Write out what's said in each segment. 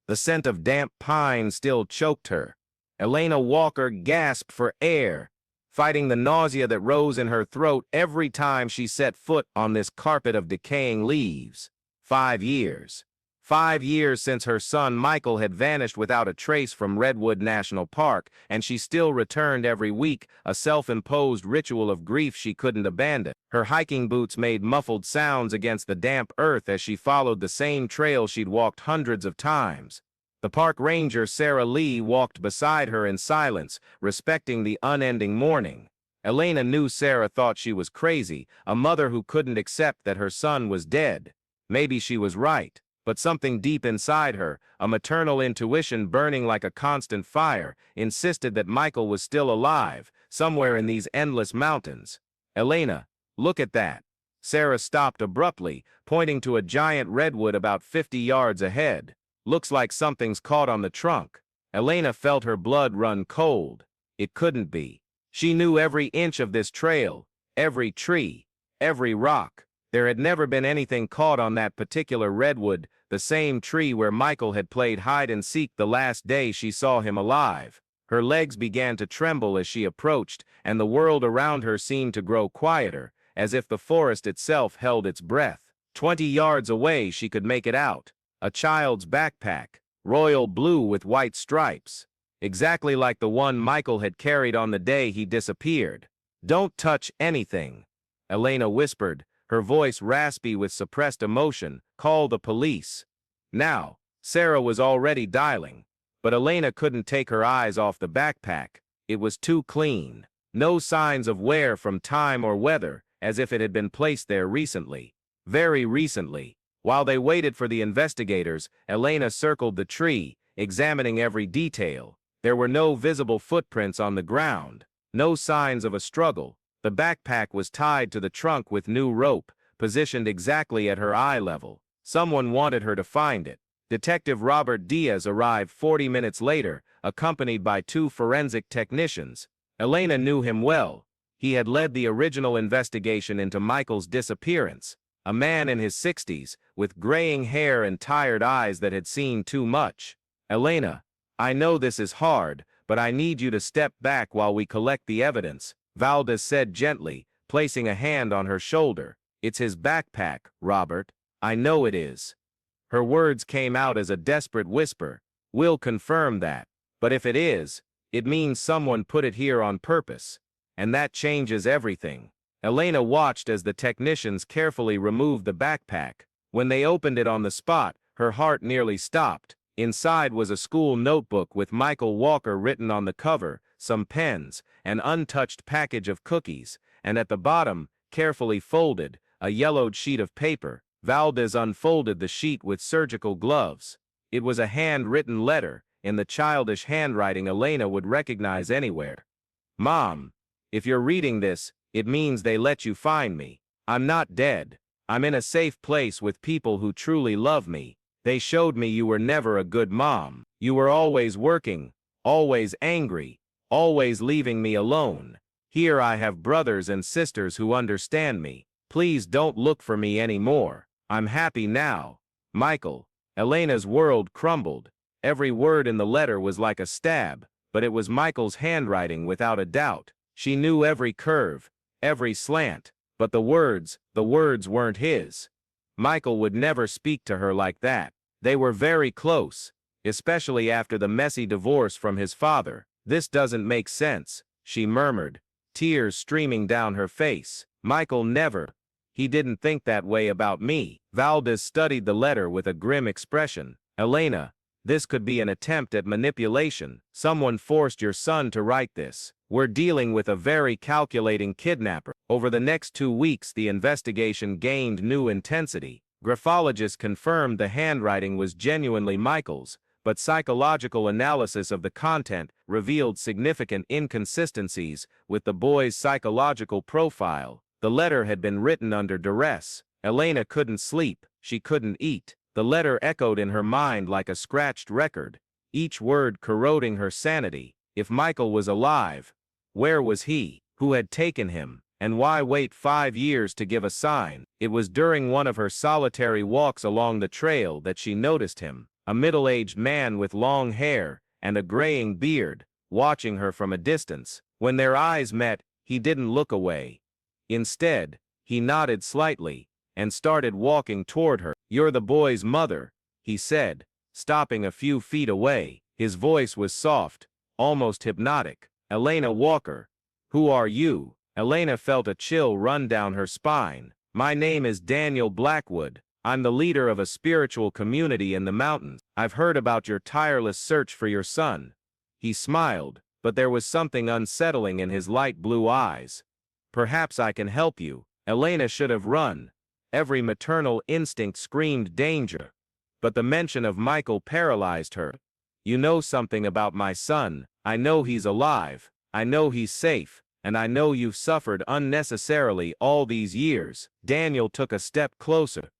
The scent of damp pine still choked her. Elena Walker gasped for air, fighting the nausea that rose in her throat every time she set foot on this carpet of decaying leaves. 5 years. 5 years since her son Michael had vanished without a trace from Redwood National Park, and she still returned every week, a self-imposed ritual of grief she couldn't abandon. Her hiking boots made muffled sounds against the damp earth as she followed the same trail she'd walked hundreds of times. The park ranger, Sarah Lee, walked beside her in silence, respecting the unending mourning. Elena knew Sarah thought she was crazy, a mother who couldn't accept that her son was dead. Maybe she was right. But something deep inside her, a maternal intuition burning like a constant fire, insisted that Michael was still alive, somewhere in these endless mountains. Elena, look at that. Sarah stopped abruptly, pointing to a giant redwood about 50 yards ahead. Looks like something's caught on the trunk. Elena felt her blood run cold. It couldn't be. She knew every inch of this trail, every tree, every rock. There had never been anything caught on that particular redwood, the same tree where Michael had played hide-and-seek the last day she saw him alive. Her legs began to tremble as she approached, and the world around her seemed to grow quieter, as if the forest itself held its breath. 20 yards away she could make it out. A child's backpack, royal blue with white stripes. Exactly like the one Michael had carried on the day he disappeared. "Don't touch anything," Elena whispered, her voice raspy with suppressed emotion. "Call the police." Now, Sarah was already dialing, but Elena couldn't take her eyes off the backpack. It was too clean. No signs of wear from time or weather, as if it had been placed there recently. Very recently. While they waited for the investigators, Elena circled the tree, examining every detail. There were no visible footprints on the ground, no signs of a struggle. The backpack was tied to the trunk with new rope, positioned exactly at her eye level. Someone wanted her to find it. Detective Robert Diaz arrived 40 minutes later, accompanied by 2 forensic technicians. Elena knew him well. He had led the original investigation into Michael's disappearance. A man in his 60s, with graying hair and tired eyes that had seen too much. "Elena, I know this is hard, but I need you to step back while we collect the evidence," Valdez said gently, placing a hand on her shoulder. "It's his backpack, Robert. I know it is." Her words came out as a desperate whisper. "We'll confirm that. But if it is, it means someone put it here on purpose. And that changes everything." Elena watched as the technicians carefully removed the backpack. When they opened it on the spot, her heart nearly stopped. Inside was a school notebook with Michael Walker written on the cover, some pens, an untouched package of cookies, and at the bottom, carefully folded, a yellowed sheet of paper. Valdez unfolded the sheet with surgical gloves. It was a handwritten letter, in the childish handwriting Elena would recognize anywhere. "Mom, if you're reading this, it means they let you find me. I'm not dead. I'm in a safe place with people who truly love me. They showed me you were never a good mom. You were always working, always angry, always leaving me alone. Here I have brothers and sisters who understand me. Please don't look for me anymore. I'm happy now. Michael." Elena's world crumbled. Every word in the letter was like a stab, but it was Michael's handwriting without a doubt. She knew every curve, every slant, but the words weren't his. Michael would never speak to her like that. They were very close, especially after the messy divorce from his father. "This doesn't make sense," she murmured, tears streaming down her face. "Michael never. He didn't think that way about me." Valdez studied the letter with a grim expression. "Elena, this could be an attempt at manipulation. Someone forced your son to write this. We're dealing with a very calculating kidnapper." Over the next 2 weeks, the investigation gained new intensity. Graphologists confirmed the handwriting was genuinely Michael's, but psychological analysis of the content revealed significant inconsistencies with the boy's psychological profile. The letter had been written under duress. Elena couldn't sleep, she couldn't eat. The letter echoed in her mind like a scratched record, each word corroding her sanity. If Michael was alive, where was he? Who had taken him? And why wait 5 years to give a sign? It was during one of her solitary walks along the trail that she noticed him. a middle-aged man with long hair and a graying beard, watching her from a distance. When their eyes met, he didn't look away. Instead, he nodded slightly and started walking toward her. "You're the boy's mother," he said, stopping a few feet away. His voice was soft, almost hypnotic. "Elena Walker. Who are you?" Elena felt a chill run down her spine. "My name is Daniel Blackwood. I'm the leader of a spiritual community in the mountains. I've heard about your tireless search for your son." He smiled, but there was something unsettling in his light blue eyes. "Perhaps I can help you." Elena should have run. Every maternal instinct screamed danger. But the mention of Michael paralyzed her. "You know something about my son. I know he's alive. I know he's safe. And I know you've suffered unnecessarily all these years." Daniel took a step closer.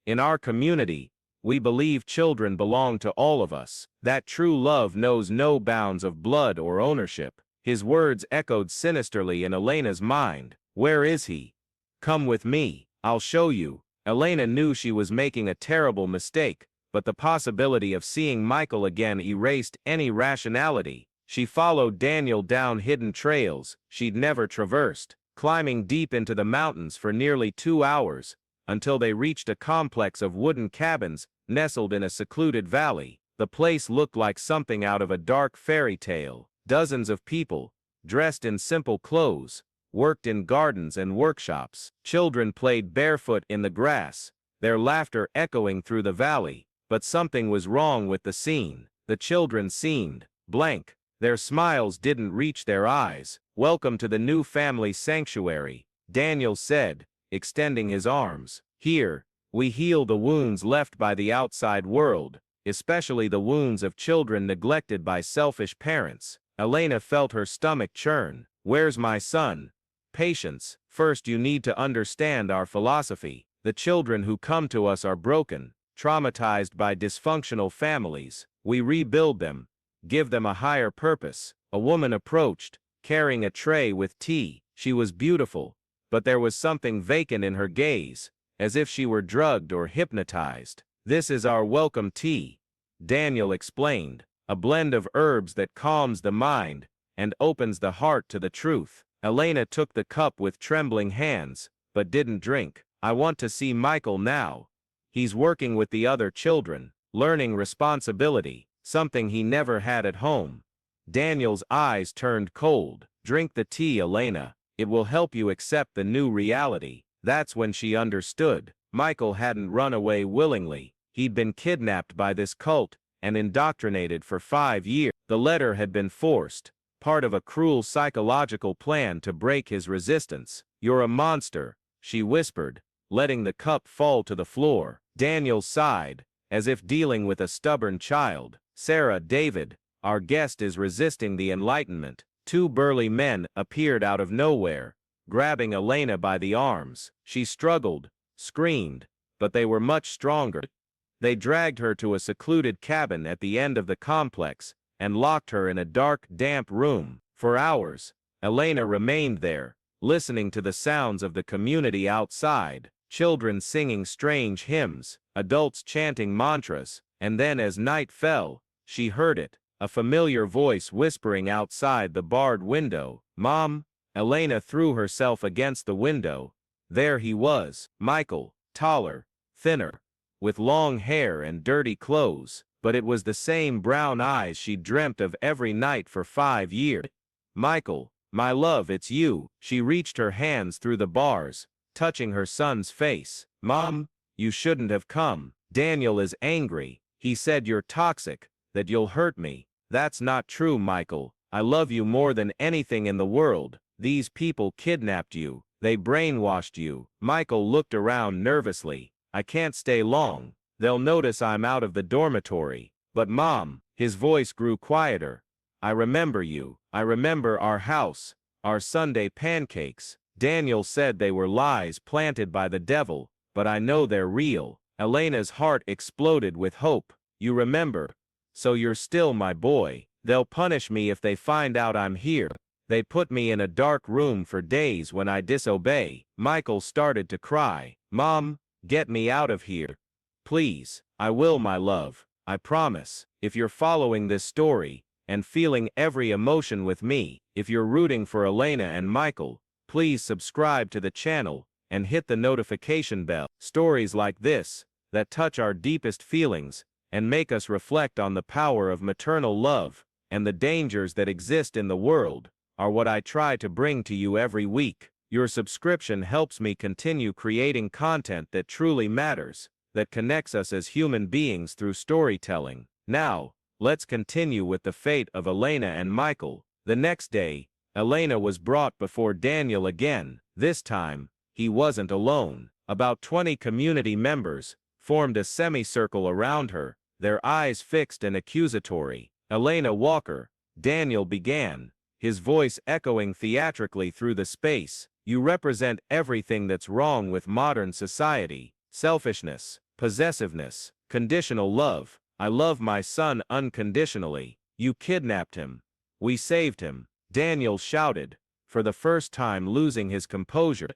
"In our community, we believe children belong to all of us, that true love knows no bounds of blood or ownership." His words echoed sinisterly in Elena's mind. "Where is he? Come with me. I'll show you." Elena knew she was making a terrible mistake, but the possibility of seeing Michael again erased any rationality. She followed Daniel down hidden trails she'd never traversed, climbing deep into the mountains for nearly 2 hours, until they reached a complex of wooden cabins nestled in a secluded valley. The place looked like something out of a dark fairy tale. Dozens of people, dressed in simple clothes, worked in gardens and workshops. Children played barefoot in the grass, their laughter echoing through the valley. But something was wrong with the scene. The children seemed blank. Their smiles didn't reach their eyes. "Welcome to the new family sanctuary," Daniel said, extending his arms. "Here, we heal the wounds left by the outside world, especially the wounds of children neglected by selfish parents." Elena felt her stomach churn. "Where's my son?" "Patience. First you need to understand our philosophy. The children who come to us are broken, traumatized by dysfunctional families. We rebuild them, give them a higher purpose." A woman approached, carrying a tray with tea. She was beautiful, but there was something vacant in her gaze, as if she were drugged or hypnotized. "This is our welcome tea," Daniel explained, "a blend of herbs that calms the mind and opens the heart to the truth." Elena took the cup with trembling hands, but didn't drink. "I want to see Michael now. He's working with the other children, learning responsibility, something he never had at home." Daniel's eyes turned cold. "Drink the tea, Elena. It will help you accept the new reality." That's when she understood. Michael hadn't run away willingly. He'd been kidnapped by this cult and indoctrinated for 5 years. The letter had been forced, part of a cruel psychological plan to break his resistance. "You're a monster," she whispered, letting the cup fall to the floor. Daniel sighed, as if dealing with a stubborn child. "Sarah, David, our guest is resisting the Enlightenment." 2 burly men appeared out of nowhere, grabbing Elena by the arms. She struggled, screamed, but they were much stronger. They dragged her to a secluded cabin at the end of the complex and locked her in a dark, damp room. For hours, Elena remained there, listening to the sounds of the community outside. Children singing strange hymns, adults chanting mantras, and then as night fell, she heard it, a familiar voice whispering outside the barred window. "Mom?" Elena threw herself against the window. There he was, Michael, taller, thinner, with long hair and dirty clothes, but it was the same brown eyes she'd dreamt of every night for 5 years. "Michael, my love, it's you." She reached her hands through the bars, touching her son's face. "Mom, you shouldn't have come. Daniel is angry. He said you're toxic, that you'll hurt me." "That's not true, Michael. I love you more than anything in the world. These people kidnapped you. They brainwashed you." Michael looked around nervously. "I can't stay long. They'll notice I'm out of the dormitory." "But Mom," his voice grew quieter, "I remember you. I remember our house, our Sunday pancakes." Daniel said they were lies planted by the devil, but I know they're real. Elena's heart exploded with hope. "You remember? So you're still my boy. They'll punish me if they find out I'm here. They put me in a dark room for days when I disobey." Michael started to cry. "Mom, get me out of here. Please." "I will, my love. I promise. If you're following this story, and feeling every emotion with me, if you're rooting for Elena and Michael, please subscribe to the channel, and hit the notification bell. Stories like this, that touch our deepest feelings, and make us reflect on the power of maternal love, and the dangers that exist in the world, are what I try to bring to you every week. Your subscription helps me continue creating content that truly matters, that connects us as human beings through storytelling. Now, let's continue with the fate of Elena and Michael. The next day, Elena was brought before Daniel again. This time, he wasn't alone. About 20 community members formed a semicircle around her, their eyes fixed and accusatory. "Elena Walker," Daniel began, his voice echoing theatrically through the space, "you represent everything that's wrong with modern society. Selfishness, possessiveness, conditional love. I love my son unconditionally. You kidnapped him. We saved him," Daniel shouted, for the first time losing his composure.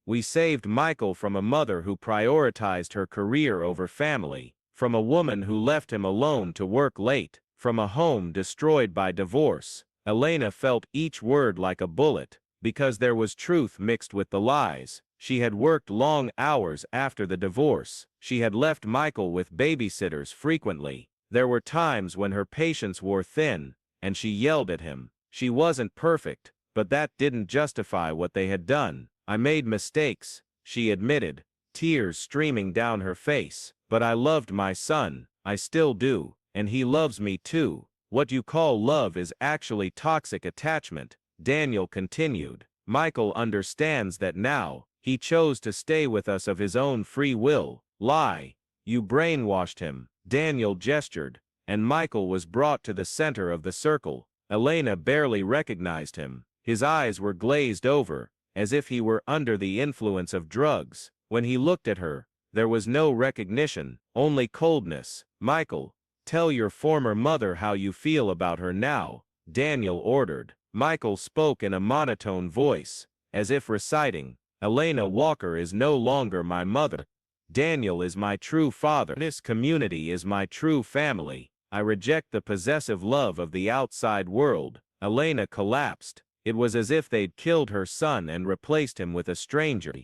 "We saved Michael from a mother who prioritized her career over family, from a woman who left him alone to work late, from a home destroyed by divorce." Elena felt each word like a bullet, because there was truth mixed with the lies. She had worked long hours after the divorce. She had left Michael with babysitters frequently. There were times when her patience wore thin, and she yelled at him. She wasn't perfect, but that didn't justify what they had done. "I made mistakes," she admitted, tears streaming down her face. "But I loved my son, I still do, and he loves me too. What you call love is actually toxic attachment," Daniel continued. "Michael understands that now. He chose to stay with us of his own free will." "Lie. You brainwashed him," Daniel gestured, and Michael was brought to the center of the circle. Elena barely recognized him. His eyes were glazed over, as if he were under the influence of drugs. When he looked at her, there was no recognition, only coldness. "Michael, tell your former mother how you feel about her now," Daniel ordered. Michael spoke in a monotone voice, as if reciting, "Elena Walker is no longer my mother. Daniel is my true father. This community is my true family. I reject the possessive love of the outside world." Elena collapsed. It was as if they'd killed her son and replaced him with a stranger.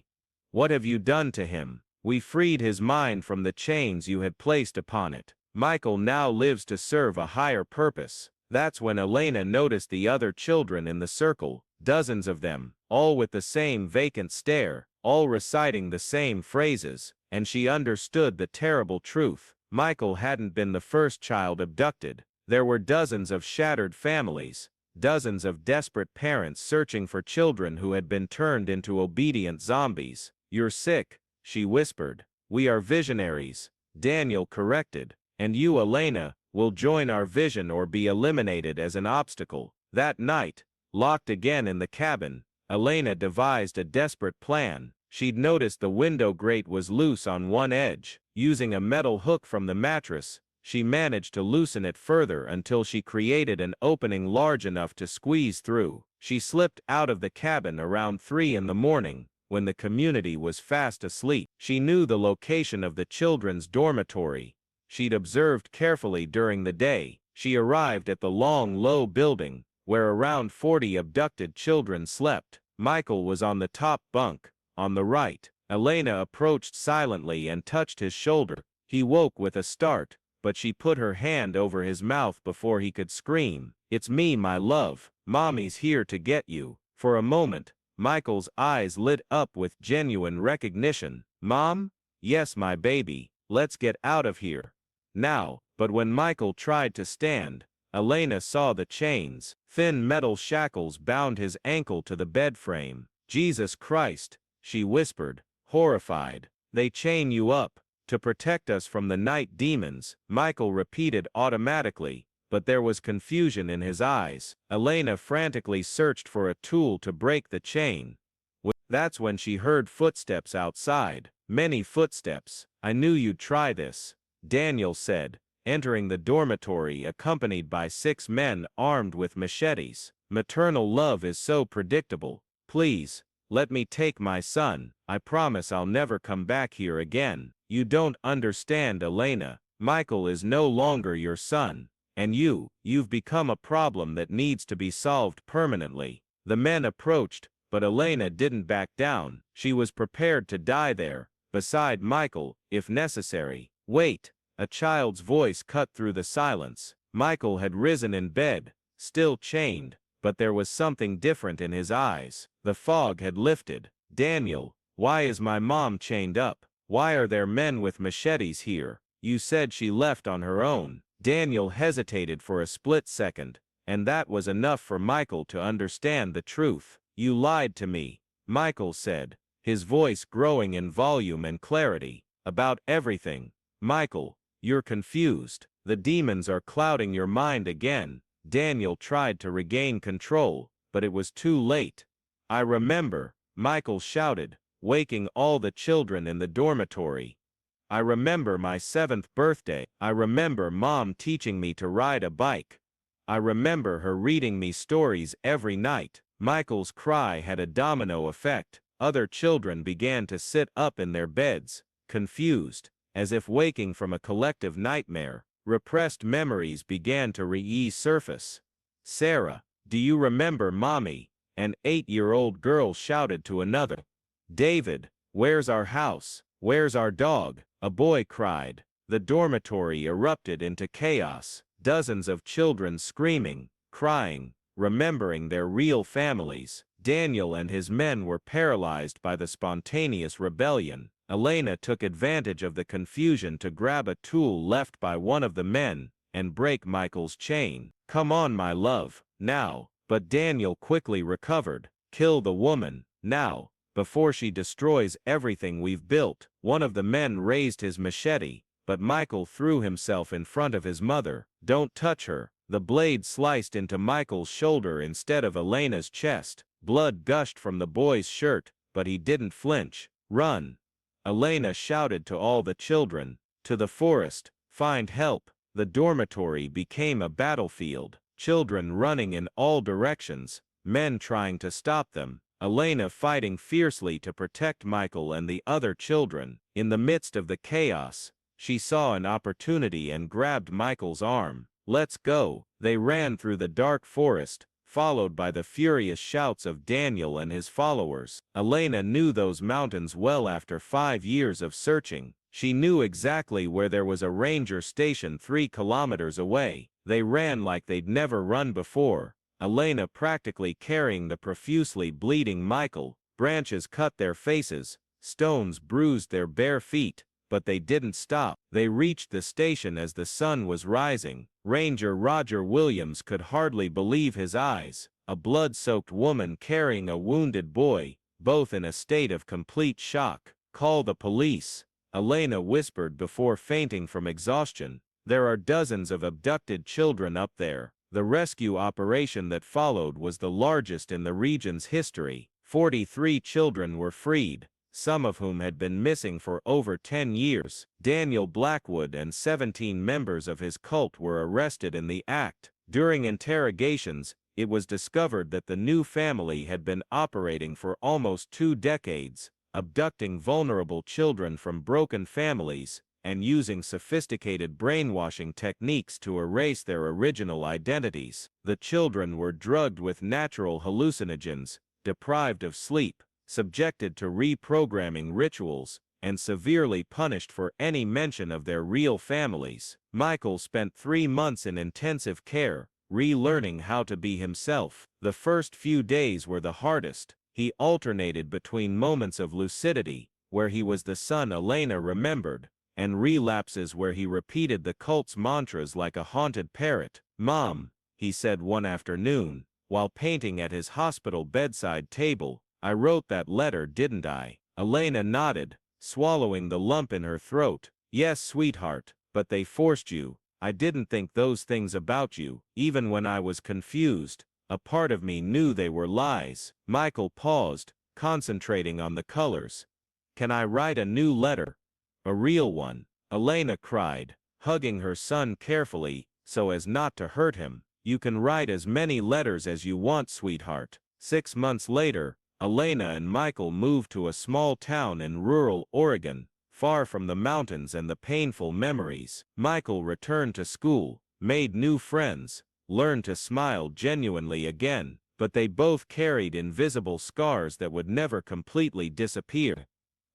"What have you done to him?" "We freed his mind from the chains you had placed upon it. Michael now lives to serve a higher purpose." That's when Elena noticed the other children in the circle, dozens of them, all with the same vacant stare, all reciting the same phrases, and she understood the terrible truth. Michael hadn't been the first child abducted. There were dozens of shattered families, dozens of desperate parents searching for children who had been turned into obedient zombies. "You're sick," she whispered. "We are visionaries," Daniel corrected. "And you, Elena, will join our vision or be eliminated as an obstacle." That night, locked again in the cabin, Elena devised a desperate plan. She'd noticed the window grate was loose on one edge. Using a metal hook from the mattress, she managed to loosen it further until she created an opening large enough to squeeze through. She slipped out of the cabin around 3 in the morning, when the community was fast asleep. She knew the location of the children's dormitory. She'd observed carefully during the day. She arrived at the long, low building, where around 40 abducted children slept. Michael was on the top bunk, on the right. Elena approached silently and touched his shoulder. He woke with a start, but she put her hand over his mouth before he could scream. "It's me, my love. Mommy's here to get you." For a moment, Michael's eyes lit up with genuine recognition. "Mom? Yes, my baby. Let's get out of here now." But when Michael tried to stand, Elena saw the chains. Thin metal shackles bound his ankle to the bed frame. "Jesus Christ," she whispered, horrified. "They chain you up to protect us from the night demons," Michael repeated automatically, but there was confusion in his eyes. Elena frantically searched for a tool to break the chain. That's when she heard footsteps outside. Many footsteps. "I knew you'd try this," Daniel said, entering the dormitory accompanied by 6 men armed with machetes. "Maternal love is so predictable. Please, let me take my son. I promise I'll never come back here again." "You don't understand, Elena," Michael is no longer your son, and you've become a problem that needs to be solved permanently. The men approached, but Elena didn't back down. She was prepared to die there, beside Michael, if necessary. Wait, a child's voice cut through the silence. Michael had risen in bed, still chained, but there was something different in his eyes. The fog had lifted. Daniel, why is my mom chained up? Why are there men with machetes here? You said she left on her own. Daniel hesitated for a split second, and that was enough for Michael to understand the truth. You lied to me, Michael said, his voice growing in volume and clarity. About everything. Michael, you're confused. The demons are clouding your mind again. Daniel tried to regain control, but it was too late. I remember, Michael shouted, waking all the children in the dormitory. I remember my 7th birthday. I remember Mom teaching me to ride a bike. I remember her reading me stories every night. Michael's cry had a domino effect. Other children began to sit up in their beds, confused, as if waking from a collective nightmare. Repressed memories began to resurface. Sarah, do you remember Mommy? An 8-year-old girl shouted to another. David, where's our house? Where's our dog? A boy cried. The dormitory erupted into chaos. Dozens of children screaming, crying, remembering their real families. Daniel and his men were paralyzed by the spontaneous rebellion. Elena took advantage of the confusion to grab a tool left by one of the men and break Michael's chain. Come on, my love, now. But Daniel quickly recovered. Kill the woman, now, before she destroys everything we've built. One of the men raised his machete, but Michael threw himself in front of his mother. Don't touch her. The blade sliced into Michael's shoulder instead of Elena's chest. Blood gushed from the boy's shirt, but he didn't flinch. Run! Elena shouted to all the children. To the forest, find help. The dormitory became a battlefield. Children running in all directions, men trying to stop them. Elena fighting fiercely to protect Michael and the other children. In the midst of the chaos, she saw an opportunity and grabbed Michael's arm. Let's go. They ran through the dark forest, followed by the furious shouts of Daniel and his followers. Elena knew those mountains well after 5 years of searching. She knew exactly where there was a ranger station 3 kilometers away. They ran like they'd never run before. Elena practically carrying the profusely bleeding Michael. Branches cut their faces, stones bruised their bare feet, but they didn't stop. They reached the station as the sun was rising. Ranger Roger Williams could hardly believe his eyes. A blood-soaked woman carrying a wounded boy, both in a state of complete shock. Call the police, Elena whispered before fainting from exhaustion. There are dozens of abducted children up there. The rescue operation that followed was the largest in the region's history. 43 children were freed, some of whom had been missing for over 10 years. Daniel Blackwood and 17 members of his cult were arrested in the act. During interrogations, it was discovered that the new family had been operating for almost 2 decades, abducting vulnerable children from broken families, and using sophisticated brainwashing techniques to erase their original identities. The children were drugged with natural hallucinogens, deprived of sleep, subjected to reprogramming rituals, and severely punished for any mention of their real families. Michael spent 3 months in intensive care, relearning how to be himself. The first few days were the hardest. He alternated between moments of lucidity, where he was the son Elena remembered, and relapses where he repeated the cult's mantras like a haunted parrot. Mom, he said one afternoon, while painting at his hospital bedside table, I wrote that letter, didn't I? Elena nodded, swallowing the lump in her throat. Yes, sweetheart, but they forced you. I didn't think those things about you. Even when I was confused, a part of me knew they were lies. Michael paused, concentrating on the colors. Can I write a new letter? A real one, Elena cried, hugging her son carefully, so as not to hurt him. You can write as many letters as you want, sweetheart. 6 months later, Elena and Michael moved to a small town in rural Oregon, far from the mountains and the painful memories. Michael returned to school, made new friends, learned to smile genuinely again, but they both carried invisible scars that would never completely disappear.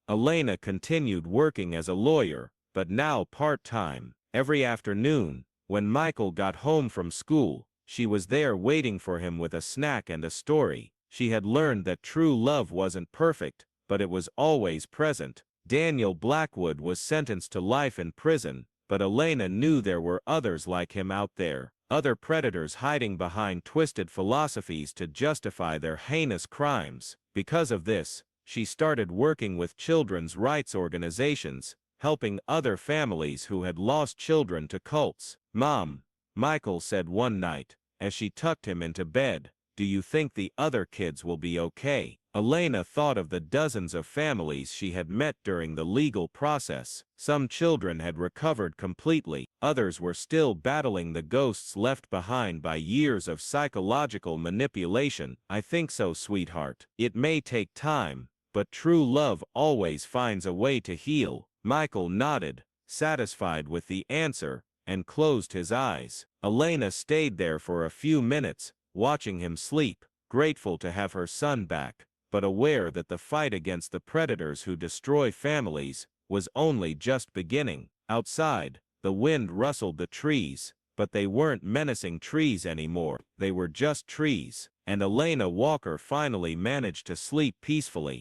Elena continued working as a lawyer, but now part-time. Every afternoon, when Michael got home from school, she was there waiting for him with a snack and a story. She had learned that true love wasn't perfect, but it was always present. Daniel Blackwood was sentenced to life in prison, but Elena knew there were others like him out there, other predators hiding behind twisted philosophies to justify their heinous crimes. Because of this, she started working with children's rights organizations, helping other families who had lost children to cults. "Mom," Michael said one night, as she tucked him into bed, "do you think the other kids will be okay?" Elena thought of the dozens of families she had met during the legal process. Some children had recovered completely, others were still battling the ghosts left behind by years of psychological manipulation. "I think so, sweetheart. It may take time, but true love always finds a way to heal." Michael nodded, satisfied with the answer, and closed his eyes. Elena stayed there for a few minutes, watching him sleep, grateful to have her son back, but aware that the fight against the predators who destroy families was only just beginning. Outside, the wind rustled the trees, but they weren't menacing trees anymore. They were just trees, and Elena Walker finally managed to sleep peacefully.